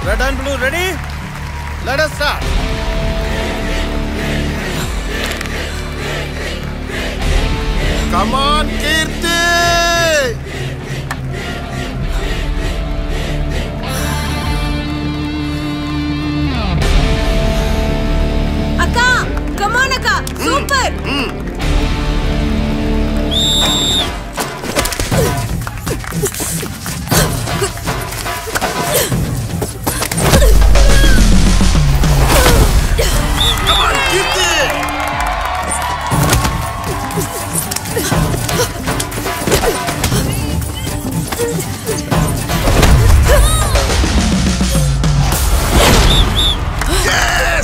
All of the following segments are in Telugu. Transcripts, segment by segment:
Red and blue ready? Let us start. Come on, Kirti! Akka! Come on, Akka! Super! Come on, Kirti! Yes!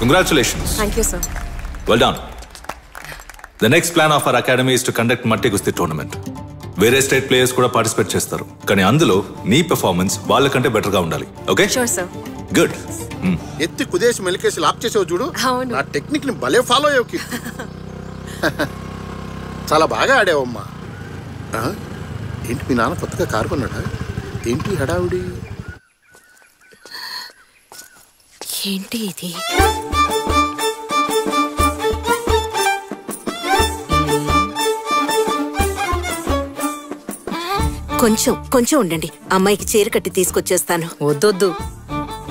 Congratulations. Thank you, sir. Well done. The next plan of our academy is to conduct Matti Gusti tournament. వేరే స్టేట్ ప్లేయర్స్ కూడా పార్టిసిపేట్ చేస్తారు, కానీ అందులో నీ పెర్ఫార్మెన్స్ వాళ్ళకంటే బెటర్ గా ఉండాలి. ఓకే? Sure, sir. గుడ్. ఎత్తి కుదేసి మెలికేసి లాప్ చేసావు చూడు. నా టెక్నిక్ ని భలే ఫాలో అయ్యావు. చాలా బాగా ఆడావమ్మా. ఏంటి మీ నాన్న కొత్తగా కారు కొన్నాడా? ఏంటి హడావుడి? ఏంటి ఇది? కొంచెం ఉండండి, అమ్మాయికి చీర కట్టి తీసుకొచ్చేస్తాను. వద్దొద్దు,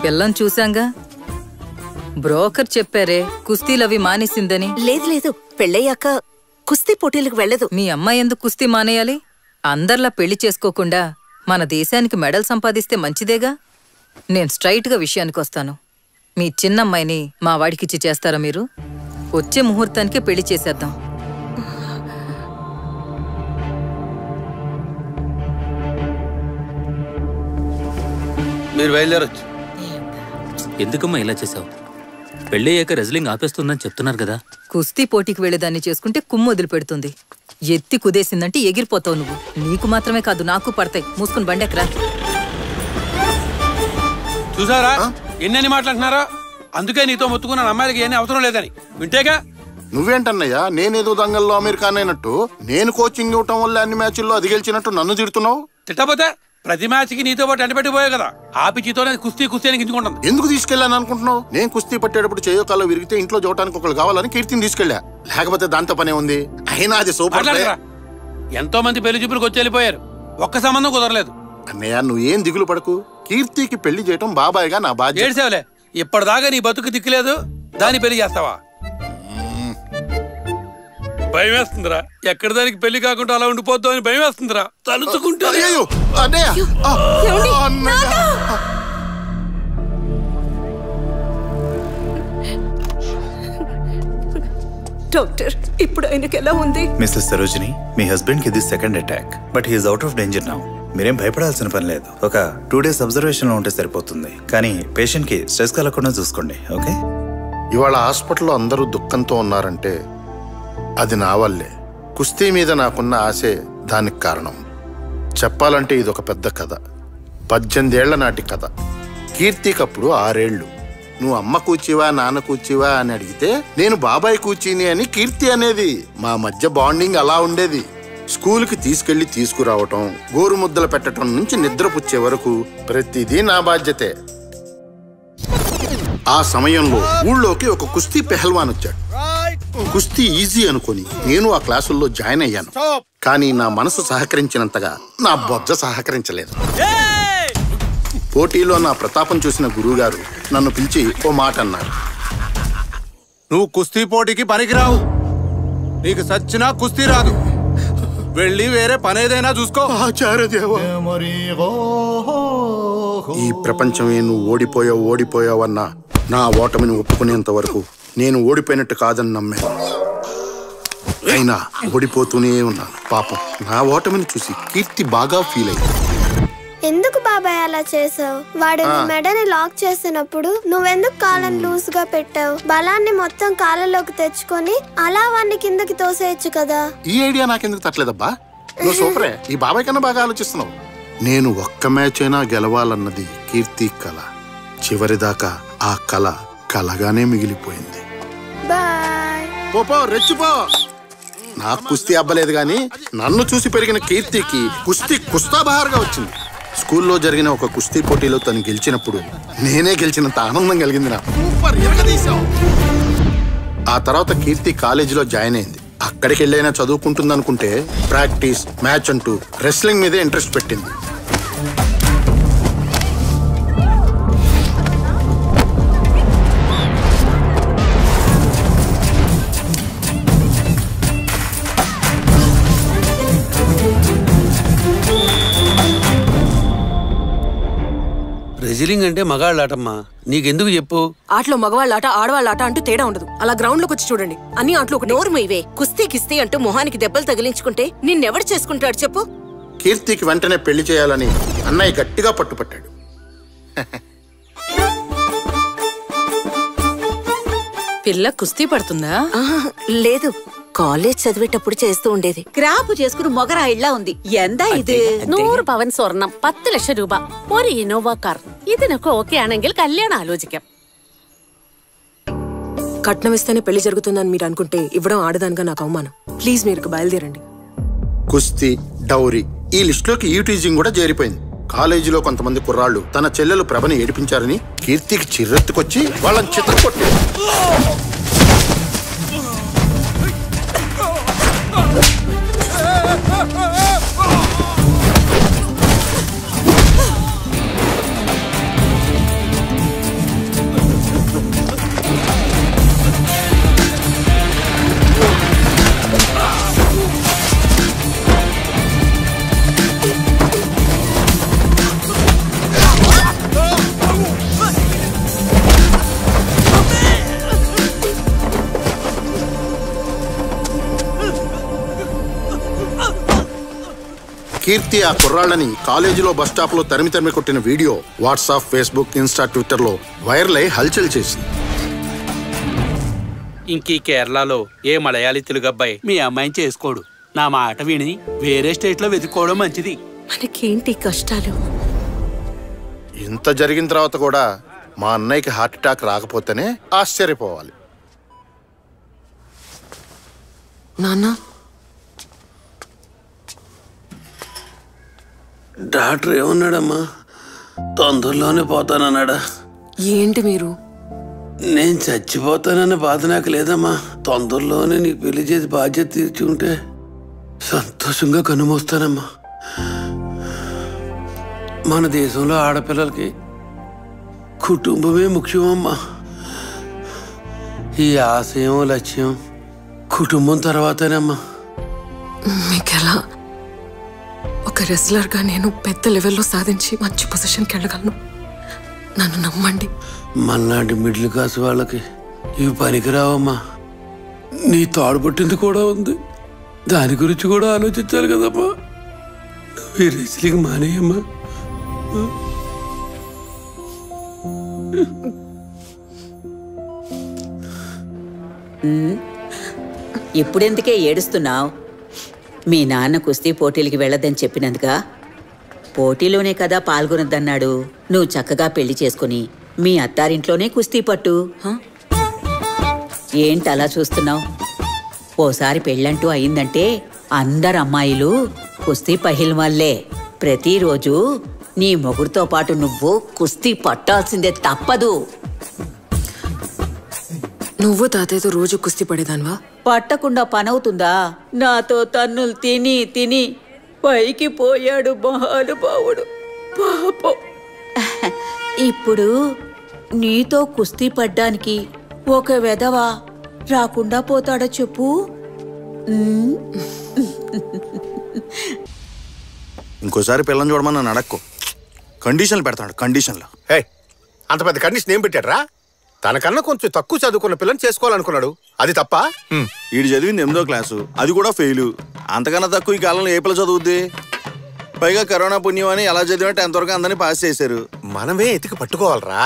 పిల్లని చూశాంగా. బ్రోకర్ చెప్పారే కుస్తీలవి మానేసిందని. లేదు, పెళ్ళయ్యాక కుస్తీ పోటీలకు వెళ్ళదు. మీ అమ్మాయి ఎందుకు కుస్తీ మానేయాలి? అందర్లా పెళ్లి చేసుకోకుండా మన దేశానికి మెడల్ సంపాదిస్తే మంచిదేగా. నేను స్ట్రైట్ గా విషయానికి వస్తాను. మీ చిన్నమ్మాయిని మా వాడికిచ్చి చేస్తారా మీరు? వచ్చే ముహూర్తానికే పెళ్లి చేసేద్దాం. మీరు బయలుదేరొచ్చు. ఎందుకమ్మా ఇలా చేసావు? పెళ్ళయ్యాక రెజ్లింగ్ ఆపేస్తుందని చెప్తున్నారు కదా. కుస్తీ పోటీకి వెళ్లేదాన్ని చేసుకుంటే కుమ్ము వదిలిపెడుతుంది. ఎత్తి కుదేసిందంటే ఎగిరిపోతావు నువ్వు. నీకు మాత్రమే కాదు, నాకు పడతాయి. మూసుకుని బండెక్కరా. చూసారా ఎన్నెన్ని మాట్లాడుతున్నారా? అందుకే నీతో మొత్తుకున్న అమ్మాయిలకి ఏమీ అవసరం లేదని వింటేగా. నువ్వేంటన్నయ్యా, నేనేదో దంగల్లో అమెరికాన్ అయినట్టు, నేను కోచింగ్ ఇవ్వటం వల్ల అన్ని మ్యాచ్ల్లో అది గెలిచినట్టు నన్ను తిడుతున్నావు? తిట్టపోతే ప్రతి మ్యాచ్ కి నీతో పాటు ఎండబెట్టిపోయావు కదా. ఆ పిచ్చితోనే కుస్తీ అని గించుకుంటుంది. ఎందుకు తీసుకెళ్ళాను అనుకుంటున్నావు? నేను కుస్తీ పట్టేటప్పుడు చేయో కాలో విరిగితే ఇంట్లో చూడటానికి ఒకళ్ళు కావాలని కీర్తిని తీసుకెళ్ళా. లేకపోతే దాంతో పనే ఉంది. అయినా అది సూపర్. ఎంతో మంది పెళ్లి చూపులకు వచ్చి వెళ్ళిపోయారు, ఒక్క సంబంధం కుదరలేదు. అన్నయ్య నువ్వేం దిగులు పడకు. కీర్తికి పెళ్లి చేయటం బాబాయ్గా నా బాధ్యత. ఏడ్సేవలే, ఇప్పటిదాకా నీ బతుకు దిక్కులేదు, దాన్ని పెళ్లి చేస్తావా? భయం వేస్తుందిరా. ఎక్కడి దానికి పెళ్లి కాకుండా అలా ఉండిపోద్దు అని భయం వేస్తుందిరా తలుచుకుంటే. డాక్టర్, ఇప్పుడు ఆయనకి ఎలా ఉంది? మిస్సెస్ సరోజిని, మీ హస్బెండ్ కి ఇది second attack, but he's out of danger now. మీరేం భయపడాల్సిన పని లేదు. ఒక 2 days అబ్జర్వేషన్ లో ఉంటే సరిపోతుంది. కానీ పేషెంట్ కి స్ట్రెస్ కలగకుండా చూసుకోండి. ఓకే? ఇవాళ హాస్పిటల్లో అందరూ దుఃఖంతో ఉన్నారంటే అది నా వల్లే. కుస్తీ మీద నాకున్న ఆశే దానికి కారణం. చెప్పాలంటే ఇదొక పెద్ద కథ. 18 ఏళ్ల నాటి కథ. కీర్తికప్పుడు 6 ఏళ్లు. నువ్వు అమ్మ కూర్చివా నాన్న కూర్చివా అని అడిగితే నేను బాబాయ్ కూర్చీని అని కీర్తి అనేది. మా మధ్య బాండింగ్ అలా ఉండేది. స్కూల్కి తీసుకెళ్లి తీసుకురావటం, గోరు ముద్దలు పెట్టడం నుంచి నిద్రపుచ్చే వరకు ప్రతిదీ నా బాధ్యతే. ఆ సమయంలో ఊళ్ళోకి ఒక కుస్తీ పెహల్వాన్ వచ్చాడు. కుస్తీ ఈజీ అనుకుని నేను ఆ క్లాసుల్లో జాయిన్ అయ్యాను. కానీ నా మనసు సహకరించినంతగా నా బొజ్జ సహకరించలేదు. పోటీలో నా ప్రతాపం చూసిన గురువుగారు నన్ను పిలిచి ఓ మాట అన్నారు. నువ్వు కుస్తీ పోటీకి పనికిరావు. నీకు సచ్చినా కుస్తీ రాదు. వెళ్ళి వేరే పనేదైనా చూసుకో. ఆచార్యదేవా, ఈ ప్రపంచమే నువ్వు ఓడిపోయావన్నా నా ఓటమిని ఒప్పుకునేంత వరకు నేను ఓడిపోయినట్టు కాదని నమ్మాను. అయినా ఓడిపోతూనే ఉన్నాను. పాపం నా ఓటమిని చూసి కీర్తి బాగా ఫీల్ అయ్యింది. ఎందుకు బాబాయ్ అలా చేసావు? వాడు మెడని లాక్ చేసినప్పుడు నువ్వెందుకు కాళ్ళని లూజ్ గా పెట్టావు? బలాన్ని మొత్తం కాళ్ళలోకి తెచ్చుకొని అలా వాడిని కిందకి తోసేయచ్చు కదా. ఈ ఐడియా నాకెందుకు తట్టలేదబ్బా? నువ్వు సూపరే. ఈ బాబాయ్ కన్నా బాగా ఆలోచిస్తున్నావు. నేను ఒక్క మ్యాచ్ అయినా గెలవాలన్నది కీర్తి కళ. చివరిదాకా ఆ కళ కలగానే మిగిలిపోయింది. బాయ్. పోపో రెచ్చిపో. నాకు కుస్తీ అబ్బలేదు గాని నన్ను చూసి పెరిగిన కీర్తికి కుస్తీ కుస్తాబహార్గా వచ్చింది. స్కూల్లో జరిగిన ఒక కుస్తీ పోటీలో తను గెలిచినప్పుడు నేనే గెలిచినంత ఆనందం కలిగింది నాకు. సూపర్ ఎరగదీశావు. ఆ తర్వాత కీర్తి కాలేజీలో జాయిన్ అయింది. అక్కడికి వెళ్ళైనా చదువుకుంటుందనుకుంటే ప్రాక్టీస్, మ్యాచ్ అంటూ రెస్లింగ్ మీదే ఇంట్రెస్ట్ పెట్టింది. రెజ్లింగ్ అంటే మగాళ్ళాటమ్మా, నీకెందుకు చెప్పు? ఆటలో మగవాళ్ళ ఆట, ఆడవాళ్ళ ఆట అంటూ తేడా ఉండదు. అలా గ్రౌండ్ లోకి వచ్చి చూడండి, అన్ని ఆటలు ఒకటి. నోరు మీవే. కుస్తీ కిస్తీ అంటూ మొహానికి దెబ్బలు తగిలించుకుంటే నిన్నెవడు చేసుకుంటాడు చెప్పు? కీర్తికి వెంటనే పెళ్లి చేయాలని అన్నయ్య గట్టిగా పట్టుపట్టాడు. పిల్ల కుస్తీ పడుతుందా? లేదు, కాలేజ్ చదివేటప్పుడు చేస్తూ ఉండేది. ക്രാപ്പ് చేసుకుని మొగరాయిళ్ళ ఉంది. എന്താ ഇത്? 100 പവൻ സ്വർണം, 10 ലക്ഷം രൂപ, ഒരു ഇന്നോവ കാർ. ഇതിനൊക്കെ ഓക്കെ ആണെങ്കിൽ కళ్యాణం ఆలోచిക്കാം. కట్నం ఇస్తేనే పెళ్లి జరుగుతుందని మీరు అనుకుంటే ఇవ్వడం ఆడదానిగా నాకు అవమానం. ప్లీజ్ మీరు బయలుదేరండి. కుస్తీ, డౌరీ ఈ లిస్టులోకి ఈటీజింగ్ కూడా చేరిపోయింది. కాలేజీలో కొంతమంది కుర్రాళ్ళు తన చెల్లెలు ప్రభని ఏడిపించారని కీర్తికి చిర్రెత్తుకొచ్చి వాళ్ళని చితక్కొట్టారు. కీర్తి ఆ కుర్రాళ్ళని కాలేజీలో బస్ స్టాప్ లో తరిమి కొట్టిన video WhatsApp, Facebook, Insta, Twitter లో వైరల్ అయి హల్చల్ చేసింది. ఇంకీ కేరళలో ఏ మలయాళీ తెలుగు అబ్బాయి మీ అమ్మాయిని చేసుకోడు. నా మాట విని వేరే స్టేట్ లో వెతుక్కోవడం మంచిది. మనకేంటి కష్టాలు? ఇంత జరిగిన తర్వాత కూడా మా అన్నయ్యకి హార్ట్ అటాక్ రాకపోతేనే ఆశ్చర్యపోవాలి. నాన్న, డాక్టర్ ఏమన్నాడమ్మా? తొందరలోనే పోతానన్నాడా? ఏంటి మీరు? నేను చచ్చిపోతానన్న బాధ నాకు లేదమ్మా. తొందరలోనే నీకు పెళ్లి చేసి బాధ్యత తీర్చుకుంటే సంతోషంగా కనుమోస్తానమ్మా. మన దేశంలో ఆడపిల్లలకి కుటుంబమే ముఖ్యమమ్మా. ఈ ఆశయం, లక్ష్యం కుటుంబం తర్వాతనేమ్మా. మీకెలా? ఒక రెస్లర్ గా నేను పెద్ద లెవెల్లో సాధించి మంచి పొజిషన్కి వెళ్ళగలను. నన్ను నమ్మండి. మళ్ళాంటి మిడిల్ క్లాస్ వాళ్ళకి ఇవి పనికిరావమ్మా. నీ తాడుపట్టింది కూడా ఉంది, దాని గురించి కూడా ఆలోచించాలి కదమ్మా. నువ్వు ఈ రెస్లింగ్ మానేయమ్మా. ఇప్పుడెందుకే ఏడుస్తున్నావు? మీ నాన్న కుస్తీ పోటీలకి వెళ్ళదని చెప్పినందుగా? పోటీలోనే కదా పాల్గొనద్దన్నాడు. నువ్వు చక్కగా పెళ్లి చేసుకుని మీ అత్తారింట్లోనే కుస్తీ పట్టు. ఏంటలా చూస్తున్నావు? ఓసారి పెళ్ళంటూ అయిందంటే అందరు అమ్మాయిలు కుస్తీ పహిల్వాళ్లే. ప్రతిరోజు నీ మొగుడుతో పాటు నువ్వు కుస్తీ పట్టాల్సిందే, తప్పదు. నువ్వు తాతయ్యతో రోజు కుస్తీ పడేదాన్వా? పట్టకుండా పనవుతుందా? నాతో తన్నులు తిని తిని పైకి పోయాడు మహానుభావుడు పాపం. ఇప్పుడు నీతో కుస్తీ పడ్డానికి ఒక వెధవ రాకుండా పోతాడా చెప్పు? ఇంకోసారి పిల్లని చూడమని నన్ను అడక్కు. కండిషన్లు పెడతాడు. కండిషన్లు. హే, అంత పెద్ద కండిషన్ ఏం పెట్టాడ్రా? తనకన్నా కొంచెం తక్కువ చదువుకున్న పిల్లని చేసుకోవాలనుకున్నాడు, అది తప్ప? వీడు చదివింది 8వ క్లాసు, అది కూడా ఫెయిల్. అంతకన్నా తక్కువ ఈ కాలంలో ఏ పిల్ల చదువుద్ది? పైగా కరోనా పుణ్యం అని ఎలా చదివినా 10th వరకు అందరినీ పాస్ చేశారు. మనమే ఎతికి పట్టుకోవాలరా.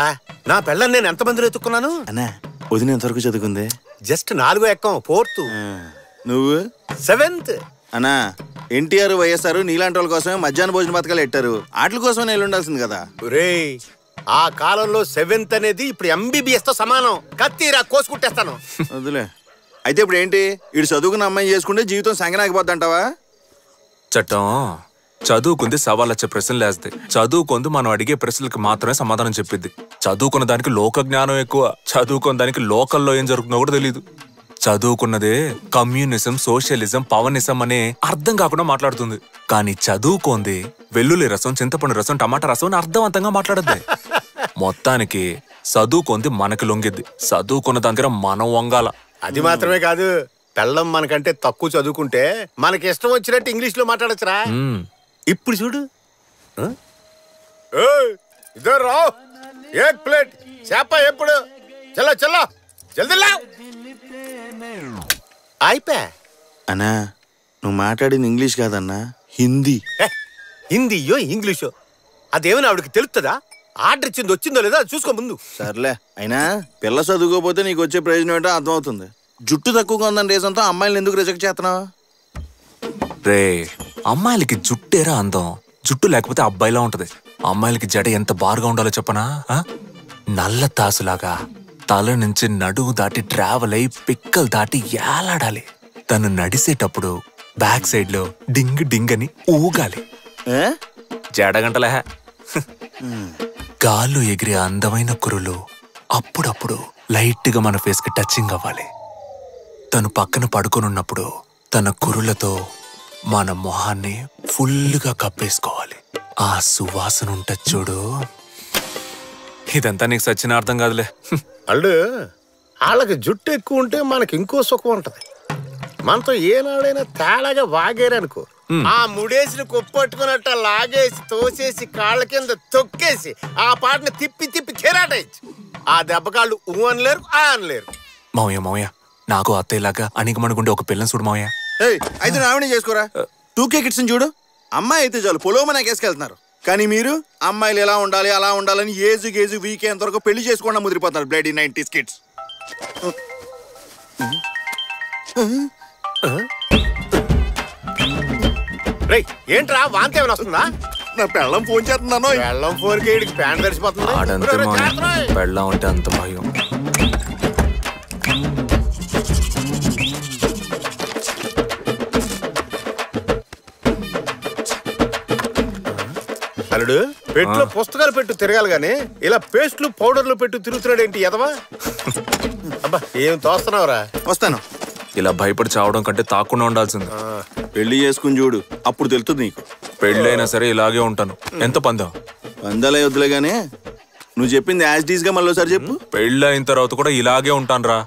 నా పిల్లని నేను ఎంతమందిలో ఎత్తుకున్నాను? అన్నా, వదిన ఎంతవరకు చదువుకుంది? జస్ట్ 4వ ఎక్కం, 4th. నువ్వు 7th. అన్నా, ఎన్టీఆర్, వైఎస్ఆర్ నీలాంటి వాళ్ళ కోసమే మధ్యాహ్న భోజన పథకాలు పెట్టారు. ఆటల కోసమే నేను ఉండాల్సింది కదా. రే, ఆ కాలంలో 7th అనేది ఇప్పుడు MBBS తో సమానం. కత్తిరా కోసుకుంటేస్తాను. వదిలే. అయితే ఇప్పుడు ఏంటి? ఇటు చదువుకున్న అమ్మాయి చేసుకుంటే జీవితం సంగనాగిపోద్ది అంటావా? చట్టం చదువుకుంది సవాళ్ళొచ్చే ప్రశ్నలు వేస్తాయి. చదువుకుంది మనం అడిగే ప్రశ్నలకు మాత్రమే సమాధానం చెప్పిద్ది. చదువుకున్న దానికి లోక జ్ఞానం ఎక్కువ. చదువుకున్న దానికి లోకల్లో ఏం జరుగుతుందో కూడా తెలియదు. చదువుకున్నదే కమ్యూనిజం, సోషలిజం, పవనిజం అనే అర్థం కాకుండా మాట్లాడుతుంది. కానీ చదువుకోంది వెల్లుల్లి రసం, చింతపండు రసం, టమాటా రసం అని అర్థవంతంగా మాట్లాడద్ది. మొత్తానికి చదువుకుంది మనకి లొంగిద్ది. చదువుకున్న దగ్గర మనం వంగాల. అది మాత్రమే కాదు, పెళ్ళం మనకంటే తక్కువ చదువుకుంటే మనకి ఇష్టం వచ్చినట్టు ఇంగ్లీష్ లో మాట్లాడచ్చురా. ఇప్పుడు చూడు, ఇదో రావు ఏక్ ప్లేట్ చేప ఎప్పుడు చల్ల చల్ల జల్దీ అయిపోయా. అన్నా నువ్వు మాట్లాడింది ఇంగ్లీష్ కాదన్నా, హిందీ. హిందీయో ఇంగ్లీషో అదేమైనా ఆవిడకి తెలుస్తుందా? ఆర్డర్ ఇచ్చింది వచ్చిందో లేదో అది చూసుకో ముందు. సర్లే, అయినా పిల్ల చదువుకోపోతే నీకు వచ్చే ప్రయోజనం ఏంటో అర్థమవుతుంది. జుట్టు తక్కువగా ఉందని రీజన్తో అమ్మాయిలను ఎందుకు రిజెక్ట్ చేస్తున్నావు? రే, అమ్మాయిలకి జుట్టేరా అందం. జుట్టు లేకపోతే అబ్బాయిలా ఉంటది. అమ్మాయిలకి జడ ఎంత బారుగా ఉండాలో చెప్పనా? నల్ల తాసులాగా తల నుంచి నడువు దాటి ట్రావెల్ అయి పిక్కలు దాటి ఏలాడాలి. తను నడిసేటప్పుడు బ్యాక్ సైడ్ లో డింగ్ డింగ్ అని ఊగాలి. జడగంటలే. గాల్లో ఎగిరే అందమైన కురులు అప్పుడప్పుడు లైట్ గా మన ఫేస్ కి టచింగ్ అవ్వాలి. తను పక్కన పడుకొనున్నప్పుడు తన కురులతో మన మొహాన్ని ఫుల్గా కప్పేసుకోవాలి. ఆ సువాసన ఉంటుంది చూడు. ఇదంతా నీకు సచ్చిన అర్థం కాదులే. అల్లు వాళ్ళకి జుట్టు ఎక్కువ ఉంటే మనకి ఇంకో సుఖం ఉంటది. మనతో ఏనాడైనా తేడాగా వాగేరనుకో, ఆ ముడేసిన కొప్పట్టుకున్నట్టు లాగేసి తోసేసి కాళ్ళ కింద తొక్కేసి ఆ పాటను తిప్పి తిప్పి కెరాటేయచ్చు. ఆ దెబ్బకాళ్ళు ఊ అనలేరు, ఆ అనలేరు. మావయ్య నాకు అత్తయ్యలాగా అణిగమణుగుండే ఒక పిల్లని చూడు మావయ్య. అయితే నావినే చేసుకోరా. 2K కిడ్స్ చూడు, అమ్మాయి అయితే చాలు పొలోమన కేసుకెళ్తున్నారు. కానీ మీరు అమ్మాయిలు ఎలా ఉండాలి అలా ఉండాలని ఏజు గేజు వీకే అంతవరకు పెళ్లి చేసుకోకుండా ముదిరిపోతున్నారు. Bloody 90s kids. ఏంట్రా వాంతి ఏమైనా వస్తుందా? నా పెళ్ళం ఫోన్ చేస్తున్నాను. పెళ్ళం ఫోన్ కి ప్యాంట్ తడిసిపోతుంది. పెళ్ళం అంటే అంత భయం. అల్లుడు పెట్టులో పుస్తకాలు పెట్టు తిరగాలి గాని ఇలా పేస్ట్లు పౌడర్లు పెట్టు తిరుగుతున్నాడు ఏంటి ఎదవా? అబ్బా ఏం తోస్తున్నావురా? వస్తాను. ఇలా భయపడి చావడం కంటే తాకుండా ఉండాల్సింది. పెళ్లి చేసుకుని చూడు, అప్పుడు తెలుస్తుంది నీకు. పెళ్ళైనా సరే ఇలాగే ఉంటాను. ఎంత పందం? పందాలే వద్దులే గానీ నువ్వు చెప్పింది యాజ్ డీస్ గా మళ్ళీ ఒకసారి చెప్పు. పెళ్ళైన తర్వాత కూడా ఇలాగే ఉంటాను రా.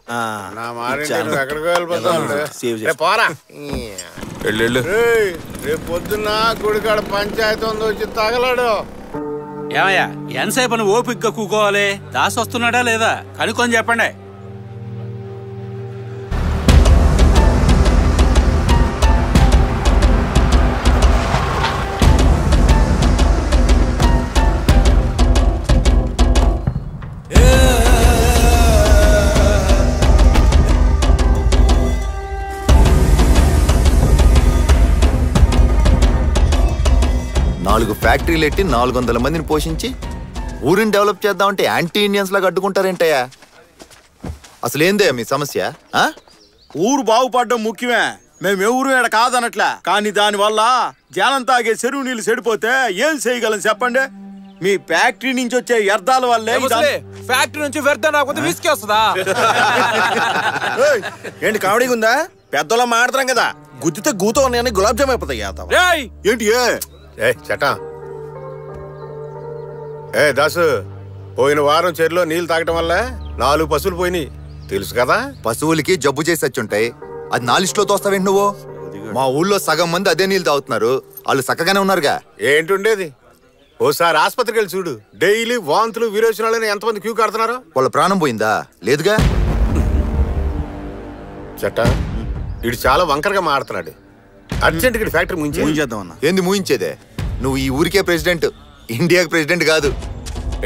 రేపు పొద్దున్న గుడికాడ పంచాయతీ ఉంది, వచ్చి తగలాడు. ఏమయ్యా ఎంతసేపు అని ఓపిగ్గా కూకోవాలి? దాసి వస్తున్నాడా లేదా కనుక్కొని చెప్పండి. నాలుగు ఫ్యాక్టరీలు ఎట్టి 400 మందిని పోషించి ఊరిని డెవలప్ చేద్దామంటే యాంటీ ఇండియన్స్ లాగా అడ్డుకుంటారేంటయ్యా? అసలేందయ్యా మీ సమస్య? ఊరు బాగుపడడం ముఖ్యమే. మేము ఎవరు ఏడ కాదనట్లా, కానీ దానివల్ల జనం తాగే చెరువు నీళ్ళు చెడిపోతే ఏం చేయగలం చెప్పండి? మీ ఫ్యాక్టరీ నుంచి వచ్చే వ్యర్థాల వల్లే. ఫ్యాక్టరీ నుంచి వ్యర్థం రాకపోతే విసికి వస్తుందా? ఏంటి కామెడీగా ఉందా? పెద్దలా మాడతాం కదా, గుద్దితే గూతో ఉన్నాయని గులాబ్ జామ్ అయిపోతాయి. ఏంటి చటా దాసు, పోయిన వారం చెరులో నీళ్లు తాగటం వల్ల 4 పశువులు పోయినాయి తెలుసు కదా? పశువులకి జబ్బు చేసి వచ్చుంటాయి, అది నా లిస్టులో తోస్తావేంటి నువ్వు? మా ఊళ్ళో సగం మంది అదే నీళ్ళు తాగుతున్నారు, వాళ్ళు చక్కగానే ఉన్నారుగా. ఏంటుండేది? ఓసారి ఆసుపత్రికి వెళ్ళి చూడు, డైలీ వాంతులు విరోచనాలని ఎంతమంది క్యూ కడుతున్నారు. వాళ్ళ ప్రాణం పోయిందా? లేదుగా. చట్టా ఇడు చాలా వంకరగా మాడుతున్నాడు. అర్జెంట్ గా ఫ్యాక్టరీ ముయించేద్దామన్నా. ఏంది ముయించేదే? నువ్వు ఈ ఊరికే ప్రెసిడెంట్, ఇండియాకి ప్రెసిడెంట్ కాదు.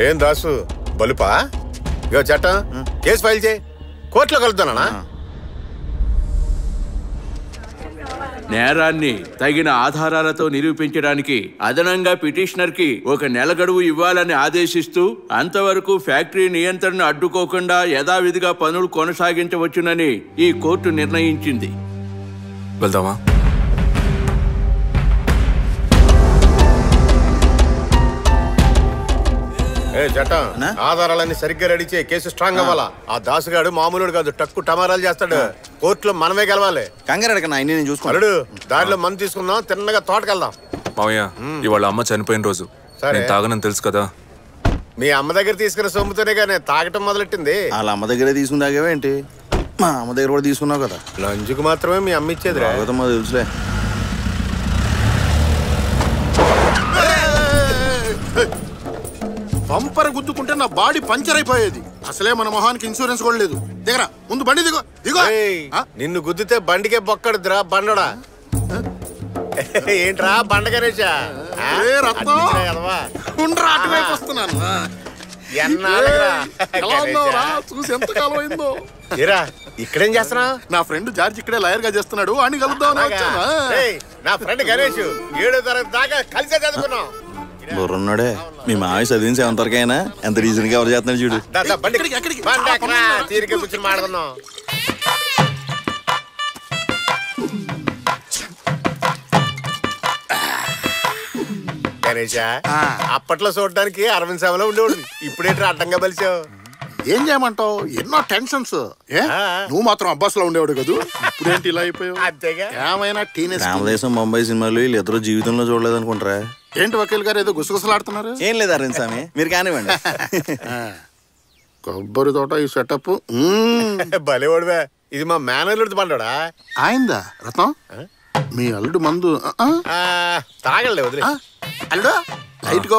ఏం దాసు బలుపా? ఇగో చట్టా కేసు ఫైల్ చేయి, కోర్టులో కలుద్దానా? నేరాన్ని తగిన ఆధారాలతో నిరూపించడానికి అదనంగా పిటిషనర్ కి 1 నెల గడువు ఇవ్వాలని ఆదేశిస్తూ అంతవరకు ఫ్యాక్టరీ నియంత్రణను అడ్డుకోకుండా యథావిధిగా పనులు కొనసాగించవచ్చునని ఈ కోర్టు నిర్ణయించింది. వెళ్దామా? చట్టం ఆధారాలన్నీ సరిగ్గా రెడీ చేయి. కేసు స్ట్రాంగ్ అవ్వాలా. ఆ దాసుగాడు మామూలుడు కాదు, టక్కు టమారాలు చేస్తాడు. కోర్టులో మనమే గెలవాలి. కంగారు చూసుకోడు. దారిలో మందు తీసుకుందాం, తిన్నగా తోటకెళ్దాం. మావయ్య, ఇవాళ అమ్మ చనిపోయిన రోజు. నేను తాగనని తెలుసు కదా. మీ అమ్మ దగ్గర తీసుకున్న సొమ్ముతోనే కానీ తాగటం మొదలెట్టింది. వాళ్ళ అమ్మ దగ్గరే తీసుకుని తాగేవేంటి? మా అమ్మ దగ్గర కూడా తీసుకున్నావు కదా. లంచ్కి మాత్రమే మీ అమ్మ ఇచ్చేది. తెలుసులే. బంపర్ గుద్దుకుంటే నా బాడీ పంచర్ అయిపోయేది. అసలే మన మొహానికి ఇన్సూరెన్స్ కూడా లేదు. దిగరా, ముందు బండి దిగో దిగో. నిన్ను గుద్దితే బండికే బొక్కడుద్రా బండడా. ఏంట్రా బండ గణేశా? అటువైపు వస్తున్నాను. చూసి ఎంత కాలం అయిందో. ఇక్కడేం చేస్తున్నా? నా ఫ్రెండ్ జార్జ్ ఇక్కడే లాయర్ గా చేస్తున్నాడు. అని కలుద్దాం. నా ఫ్రెండ్ గణేష్ 7వ తరగతి దాకా కలిసే చదువుకున్నాం. బుర్రున్నాడే. మీ మావి చదివిన 7th వరకైనా ఎంత రీజన్ గా ఎవరు చేస్తున్నాడు చూడు. తీరిక కూర్చొని మాట్లాడుకుందాం. గణేషా, అప్పట్లో చూడడానికి అరవింద్ సేవలో ఉండేవాడు. ఇప్పుడేంటి అడ్డంగా బలిచావు? ఏం చేయమంటావు? ఎన్నో టెన్షన్స్. నువ్వు మాత్రం అబ్బాస్ లో ఉండేవాడు కదా, ఇప్పుడేంటి ఇలా అయిపోయావు? అంతేగా. ఏమైనా టీనేజ్ రామదేశం ముంబై సినిమాలు వీళ్ళు ఇద్దరు జీవితంలో చూడలేదు అనుకుంటారా? ఏంటి వకీల్ గారు ఏదో గుసగుసలాడుతున్నారు? ఏం లేదు అరవింద్ స్వామి, మీరు కానివ్వండి. కొబ్బరి తోట ఈ సెటప్ భలేవాడువే. ఇది మా మేనల్లుడి బండోడా? ఆయిందా రత్నం? మీ అల్లుడు మందు తాగలే వదిలే. అల్లుడు లైట్ గా